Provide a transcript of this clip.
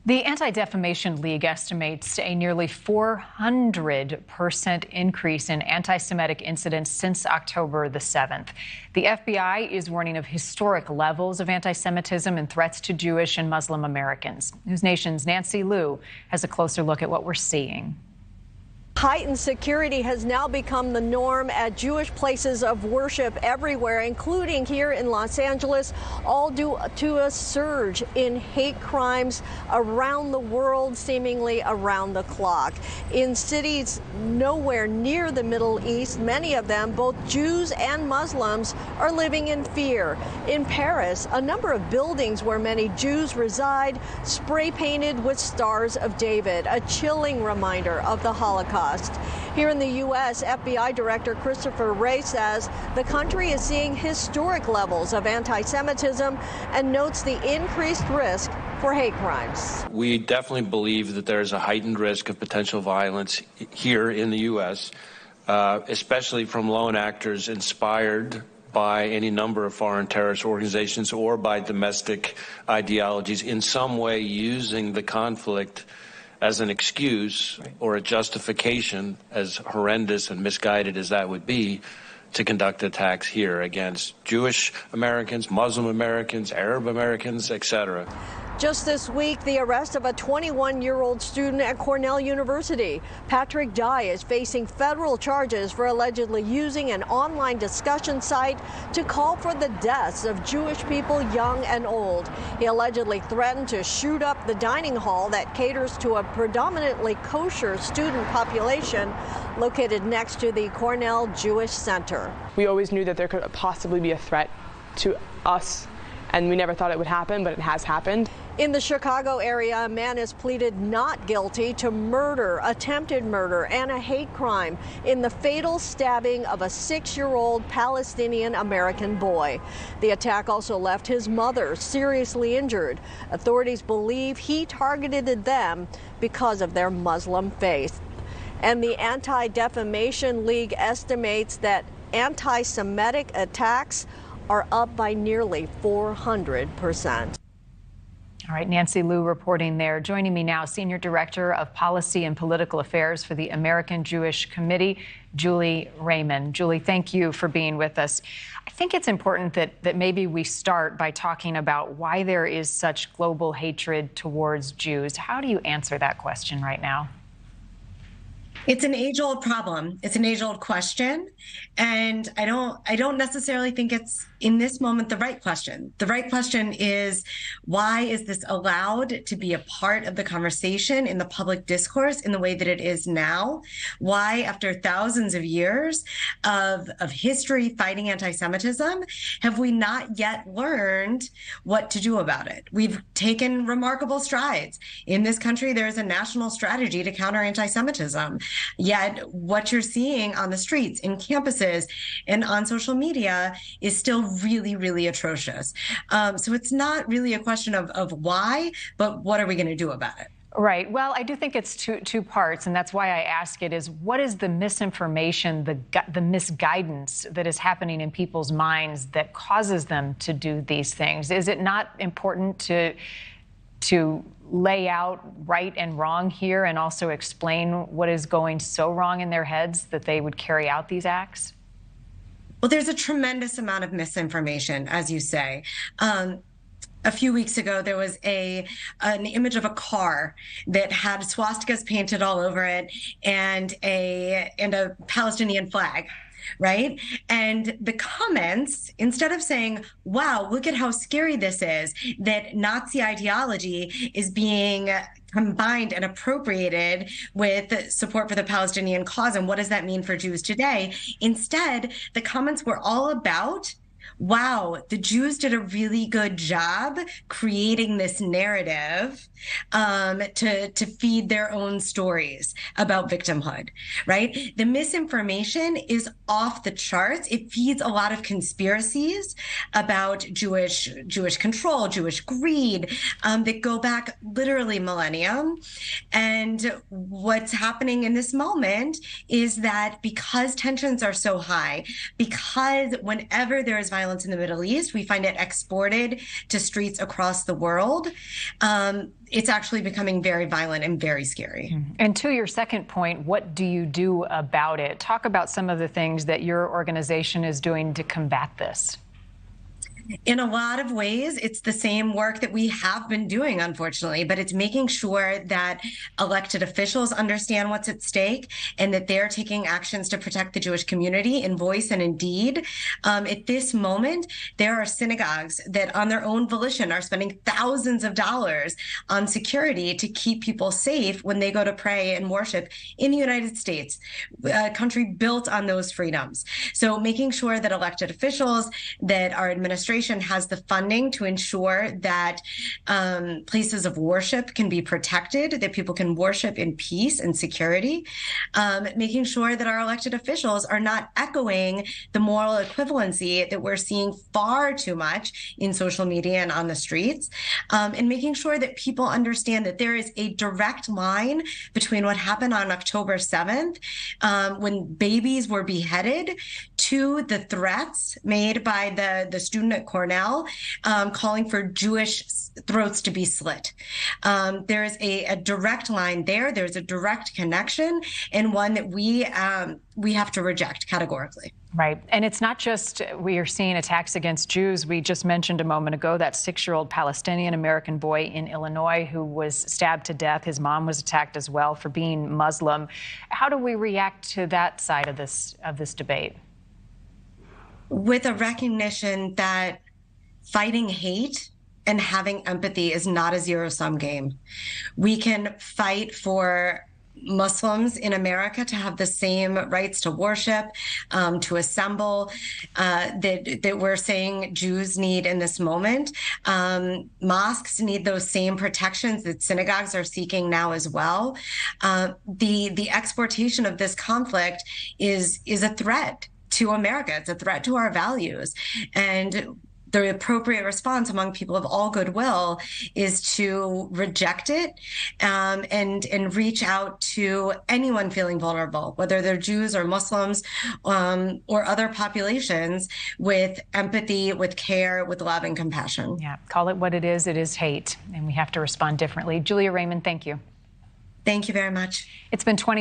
The Anti-Defamation League estimates a nearly 400% increase in anti-Semitic incidents since October the 7th. The FBI is warning of historic levels of anti-Semitism and threats to Jewish and Muslim Americans. News Nation's Nancy Liu has a closer look at what we're seeing. Heightened security has now become the norm at Jewish places of worship everywhere, including here in Los Angeles, all due to a surge in hate crimes around the world, seemingly around the clock. In cities nowhere near the Middle East, many of them, both Jews and Muslims, are living in fear. In Paris, a number of buildings where many Jews reside spray painted with Stars of David, a chilling reminder of the Holocaust. Here in the U.S., FBI Director Christopher Wray says the country is seeing historic levels of anti-Semitism and notes the increased risk for hate crimes. We definitely believe that there's a heightened risk of potential violence here in the U.S., especially from lone actors inspired by any number of foreign terrorist organizations or by domestic ideologies in some way using the conflict as an excuse or a justification, as horrendous and misguided as that would be, to conduct attacks here against Jewish Americans, Muslim Americans, Arab Americans, etc. Just this week, the arrest of a 21-year-old student at Cornell University. Patrick Dye is facing federal charges for allegedly using an online discussion site to call for the deaths of Jewish people, young and old. He allegedly threatened to shoot up the dining hall that caters to a predominantly kosher student population located next to the Cornell Jewish Center. We always knew that there could possibly be a threat to us, and we never thought it would happen, but it has happened. In the Chicago area, a man is pleaded not guilty to murder, attempted murder, and a hate crime in the fatal stabbing of a 6-year-old Palestinian American boy. The attack also left his mother seriously injured. Authorities believe he targeted them because of their Muslim faith. And the Anti-Defamation League estimates that anti-Semitic attacks are up by nearly 400%. All right, Nancy Liu reporting there. Joining me now, Senior Director of Policy and Political Affairs for the American Jewish Committee, Julie Rayman. Julie, thank you for being with us. I think it's important that maybe we start by talking about why there is such global hatred towards Jews. How do you answer that question right now? It's an age-old problem. It's an age-old question. And I don't necessarily think it's, in this moment, the right question. The right question is, why is this allowed to be a part of the conversation in the public discourse in the way that it is now? Why, after thousands of years of history fighting anti-Semitism, have we not yet learned what to do about it? We've taken remarkable strides. In this country, there is a national strategy to counter anti-Semitism. Yet what you're seeing on the streets, in campuses, and on social media is still really, really atrocious. So it's not really a question of why, but what are we going to do about it? Right. Well, I do think it's two parts, and that's why I ask it, is what is the misinformation, the misguidance that is happening in people's minds that causes them to do these things? Is it not important to lay out right and wrong here and also explain what is going so wrong in their heads that they would carry out these acts? Well, there's a tremendous amount of misinformation, as you say. A few weeks ago, there was an image of a car that had swastikas painted all over it and a Palestinian flag. Right? And the comments, instead of saying, wow, look at how scary this is, that Nazi ideology is being combined and appropriated with support for the Palestinian cause, and what does that mean for Jews today? Instead, the comments were all about, wow, the Jews did a really good job creating this narrative to feed their own stories about victimhood, right? The misinformation is off the charts. It feeds a lot of conspiracies about Jewish control, Jewish greed that go back literally millennium. And what's happening in this moment is that because tensions are so high, because whenever there is violence violence in the Middle East. We find it exported to streets across the world. It's actually becoming very violent and very scary. And to your second point, what do you do about it? Talk about some of the things that your organization is doing to combat this. In a lot of ways, it's the same work that we have been doing, unfortunately, but it's making sure that elected officials understand what's at stake and that they're taking actions to protect the Jewish community in voice and in deed. At this moment, there are synagogues that on their own volition are spending thousands of dollars on security to keep people safe when they go to pray and worship in the United States, a country built on those freedoms. So making sure that elected officials, that our administration has the funding to ensure that places of worship can be protected, that people can worship in peace and security, making sure that our elected officials are not echoing the moral equivalency that we're seeing far too much in social media and on the streets, and making sure that people understand that there is a direct line between what happened on October 7th, when babies were beheaded, to the threats made by the student at Cornell, calling for Jewish throats to be slit. There is a direct line there. There's a direct connection, and one that we have to reject categorically. Right. And it's not just we are seeing attacks against Jews. We just mentioned a moment ago that 6-year-old Palestinian-American boy in Illinois who was stabbed to death. His mom was attacked as well for being Muslim. How do we react to that side of this debate? With a recognition that fighting hate and having empathy is not a zero-sum game. We can fight for Muslims in America to have the same rights to worship, to assemble, that we're saying Jews need in this moment. Mosques need those same protections that synagogues are seeking now as well. The exportation of this conflict is a threat to America. It's a threat to our values. And the appropriate response among people of all goodwill is to reject it, and reach out to anyone feeling vulnerable, whether they're Jews or Muslims, or other populations, with empathy, with care, with love and compassion. Yeah, call it what it is. It is hate, and we have to respond differently. Julia Rayman, thank you. Thank you very much. It's been 20